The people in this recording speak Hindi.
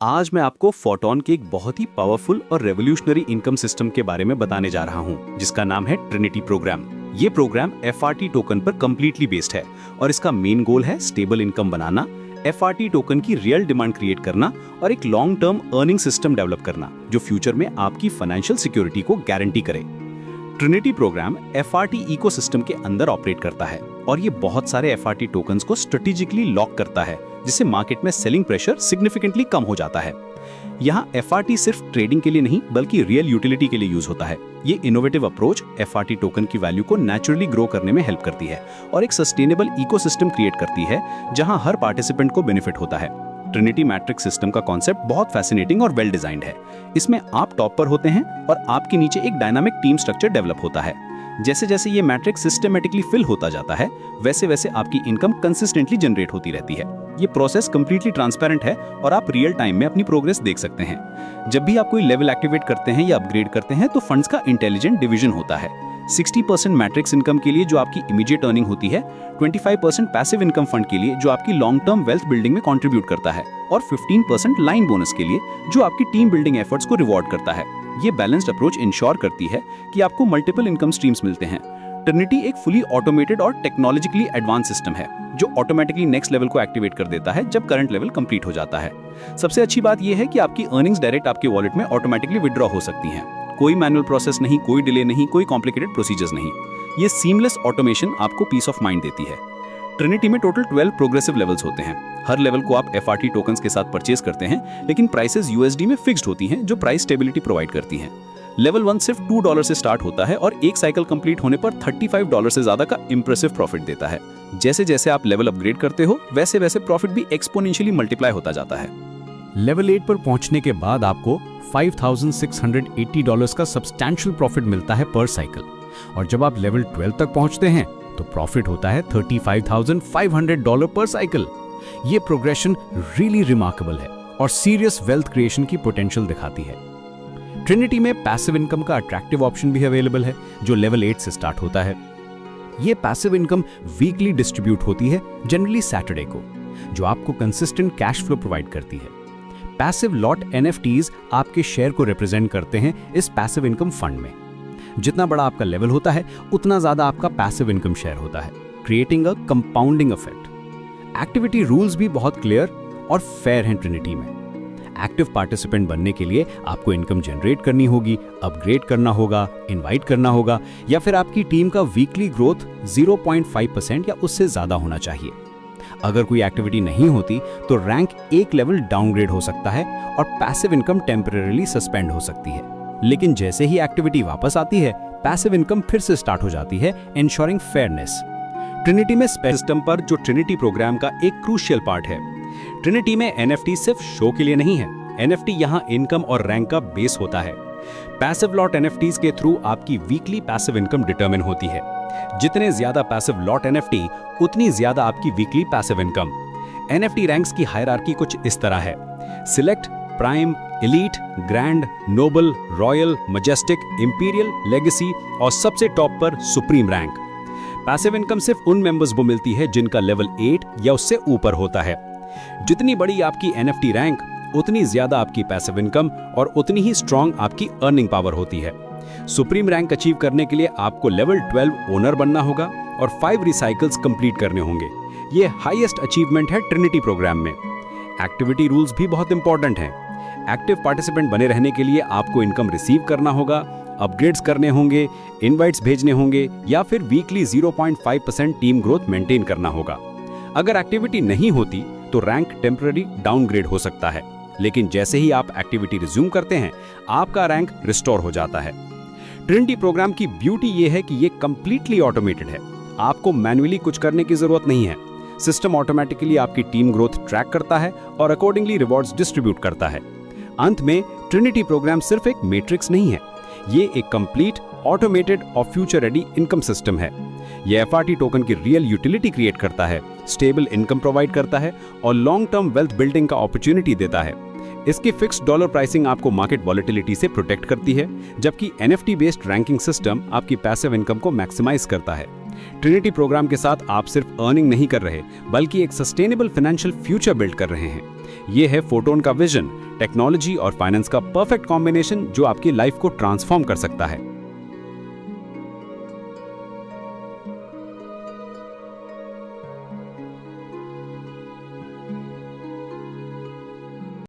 आज मैं आपको फोटोन के एक बहुत ही पावरफुल और रेवोल्यूशनरी इनकम सिस्टम के बारे में बताने जा रहा हूं, जिसका नाम है ट्रिनिटी प्रोग्राम। ये प्रोग्राम एफआरटी टोकन पर कंप्लीटली बेस्ड है और इसका मेन गोल है स्टेबल इनकम बनाना, एफआरटी टोकन की रियल डिमांड क्रिएट करना और एक long term earning system develop करना जो फ्यूचर में आपकी फाइनेंशियल सिक्योरिटी को गारंटी करे। ट्रिनिटी प्रोग्राम एफआरटी इकोसिस्टम के अंदर ऑपरेट करता है और ये बहुत सारे एफआरटी टोकन्स को स्ट्रेटेजिकली लॉक करता है, जिससे मार्केट में सेलिंग प्रेशर सिग्निफिकेंटली कम हो जाता है। यहाँ एफआरटी सिर्फ ट्रेडिंग के लिए नहीं बल्कि रियल यूटिलिटी के लिए यूज होता है। ये इनोवेटिव अप्रोच एफआरटी टोकन की वैल्यू को नेचुरली ग्रो करने में हेल्प करती है और एक सस्टेनेबल इकोसिस्टम क्रिएट करती है जहाँ हर पार्टिसिपेंट को बेनिफिट होता है। ट्रिनिटी मैट्रिक्स सिस्टम का कॉन्सेप्ट बहुत फैसिनेटिंग और वेल डिजाइंड है। इसमें आप टॉप पर होते हैं और आपके नीचे एक डायनामिक टीम स्ट्रक्चर डेवलप होता है। जैसे जैसे ये मैट्रिक्स सिस्टमेटिकली फिल होता जाता है, वैसे वैसे आपकी इनकम कंसिस्टेंटली जनरेट होती रहती है। ये प्रोसेस कंप्लीटली ट्रांसपेरेंट है और आप रियल टाइम में अपनी प्रोग्रेस देख सकते हैं। जब भी आप कोई लेवल एक्टिवेट करते हैं या अपग्रेड करते हैं तो फंड्स का इंटेलिजेंट डिवीजन होता है। 60% मैट्रिक्स इनकम के लिए जो आपकी इमीडिएट अर्निंग होती है, 25% पैसिव इनकम फंड के लिए जो आपकी लॉन्ग टर्म वेल्थ बिल्डिंग में कंट्रीब्यूट करता है और 15% लाइन बोनस के लिए जो आपकी टीम बिल्डिंग एफर्ट्स को रिवॉर्ड करता है। ये बैलेंस्ड अप्रोच इंश्योर करती है कि आपको मल्टीपल इनकम स्ट्रीम्स मिलते हैं। ट्रिनिटी एक फुली ऑटोमेटेड और टेक्नोलॉजिकली एडवांस सिस्टम है जो ऑटोमेटिकली नेक्स्ट लेवल को एक्टिवेट कर देता है जब करंट लेवल कंप्लीट हो जाता है। सबसे अच्छी बात यह है कि आपकी अर्निंग्स डायरेक्ट आपके वॉलेट में ऑटोमेटिकली विड्रॉ हो सकती हैं। कोई मैनुअल प्रोसेस नहीं, कोई डिले नहीं, कोई कॉम्प्लिकेटेड प्रोसीजर्स नहीं। ये सीमलेस ऑटोमेशन आपको पीस ऑफ माइंड देती है। ट्रिनिटी में टोटल 12 प्रोग्रेसिव लेवल्स होते हैं। हर लेवल को आप एफआरटी टोकन्स के साथ परचेज करते हैं, लेकिन प्राइसेस यूएसडी में फिक्स्ड होती हैं जो प्राइस स्टेबिलिटी प्रोवाइड करती हैं। लेवल 1 सिर्फ $2 से स्टार्ट होता है और एक साइकिल कंप्लीट होने पर $35 से ज्यादा का इंप्रेसिव प्रॉफिट देता है। जैसे जैसे आप लेवल अपग्रेड करते हो वैसे वैसे प्रॉफिट भी एक्सपोनेंशियली मल्टीप्लाई होता जाता है। लेवल 8 पर पहुंचने के बाद आपको $5,680 का सब्सटैंशियल प्रॉफिट मिलता है पर साइकिल और जब आप लेवल 12 तक पहुंचते हैं तो प्रॉफिट होता है $35,500 पर साइकिल। ये प्रोग्रेशन रियली रिमार्केबल है और सीरियस वेल्थ क्रिएशन की पोटेंशियल दिखाती है। ट्रिनिटी में पैसिव इनकम का अट्रैक्टिव ऑप्शन भी अवेलेबल है जो लेवल 8 से स्टार्ट होता है। ये पैसिव इनकम वीकली डिस्ट्रीब्यूट होती है, जनरली सैटरडे को, जो आपको कंसिस्टेंट कैश फ्लो प्रोवाइड करती है। पैसिव लॉट एनएफटीज आपके शेयर को रिप्रेजेंट करते हैं इस पैसिव इनकम फंड में। जितना बड़ा आपका लेवल होता है उतना ज्यादा आपका पैसिव इनकम शेयर होता है, creating a compounding effect. Activity rules भी बहुत क्लियर और फेयर हैं ट्रिनिटी में। एक्टिव पार्टिसिपेंट बनने के लिए आपको इनकम जनरेट करनी होगी, अपग्रेड करना होगा, इनवाइट करना होगा या फिर आपकी टीम का वीकली ग्रोथ 0.5% या उससे ज्यादा होना चाहिए। अगर कोई एक्टिविटी नहीं होती तो रैंक एक लेवल डाउनग्रेड हो सकता है और पैसिव इनकम टेम्परेरीली सस्पेंड हो सकती है। लेकिन जैसे ही एक्टिविटी वापस आती है पैसिव इनकम फिर से स्टार्ट हो जाती है, इंश्योरिंग फेयरनेस। ट्रिनिटी में सिस्टम पर जो ट्रिनिटी प्रोग्राम का एक क्रूशियल पार्ट है। ट्रिनिटी में एनएफटी सिर्फ शो के लिए नहीं है, एनएफटी यहाँ इनकम और रैंक का बेस होता है। पैसिव लॉट एनएफटीज के थ्रू आपकी वीकली पैसिव इनकम डिटरमिन होती है। जितने ज्यादा पैसिव लॉट एनएफटी उतनी ज्यादा आपकी weekly passive income. NFT ranks की हायरार्की कुछ इस तरह है: select, prime, elite, grand, noble, royal, majestic, imperial, legacy और सबसे टॉप पर सुप्रीम रैंक। पैसिव इनकम सिर्फ उन मेंबर्स को मिलती है जिनका लेवल 8 या उससे ऊपर होता है। जितनी बड़ी आपकी एनएफटी रैंक उतनी ज्यादा आपकी पैसिव इनकम और उतनी ही स्ट्रॉन्ग आपकी अर्निंग पावर होती है। सुप्रीम रैंक अचीव करने के लिए आपको लेवल 12 ओनर बनना होगा और 5 रिसाइकल्स कंप्लीट करने होंगे। ये हाईएस्ट अचीवमेंट है ट्रिनिटी प्रोग्राम में। एक्टिविटी रूल्स भी बहुत इंपॉर्टेंट हैं। एक्टिव पार्टिसिपेंट बने रहने के लिए आपको इनकम रिसीव करना होगा, अपग्रेड्स करने होंगे, इनवाइट्स भेजने होंगे या फिर वीकली 0.5% टीम ग्रोथ मेंटेन करना होगा। अगर एक्टिविटी नहीं होती तो रैंक टेम्पररी डाउनग्रेड हो सकता है, लेकिन जैसे ही आप एक्टिविटी रिज्यूम करते हैं आपका रैंक रिस्टोर हो जाता है। ट्रिनिटी प्रोग्राम की ब्यूटी ये है कि ये कंप्लीटली ऑटोमेटेड है। आपको मैन्युअली कुछ करने की जरूरत नहीं है। सिस्टम ऑटोमेटिकली आपकी टीम ग्रोथ ट्रैक करता है और अकॉर्डिंगली रिवॉर्ड्स डिस्ट्रीब्यूट करता है। अंत में ट्रिनिटी प्रोग्राम सिर्फ एक मैट्रिक्स नहीं है, ये एक कंप्लीट ऑटोमेटेड और फ्यूचर रेडी इनकम सिस्टम है। यह एफआरटी टोकन की रियल यूटिलिटी क्रिएट करता है, स्टेबल इनकम प्रोवाइड करता है और लॉन्ग टर्म वेल्थ बिल्डिंग का अपॉर्चुनिटी देता है। इसकी फिक्स्ड डॉलर प्राइसिंग आपको मार्केट वॉलेटिलिटी से प्रोटेक्ट करती है, जबकि एनएफटी बेस्ड रैंकिंग सिस्टम आपकी पैसिव इनकम को मैक्सिमाइज करता है। ट्रिनिटी प्रोग्राम के साथ आप सिर्फ अर्निंग नहीं कर रहे, बल्कि एक सस्टेनेबल फाइनेंशियल फ्यूचर बिल्ड कर रहे हैं। ये है फोटोन का विजन, टेक्नोलॉजी और फाइनेंस का परफेक्ट कॉम्बिनेशन जो आपकी लाइफ को ट्रांसफॉर्म कर सकता है।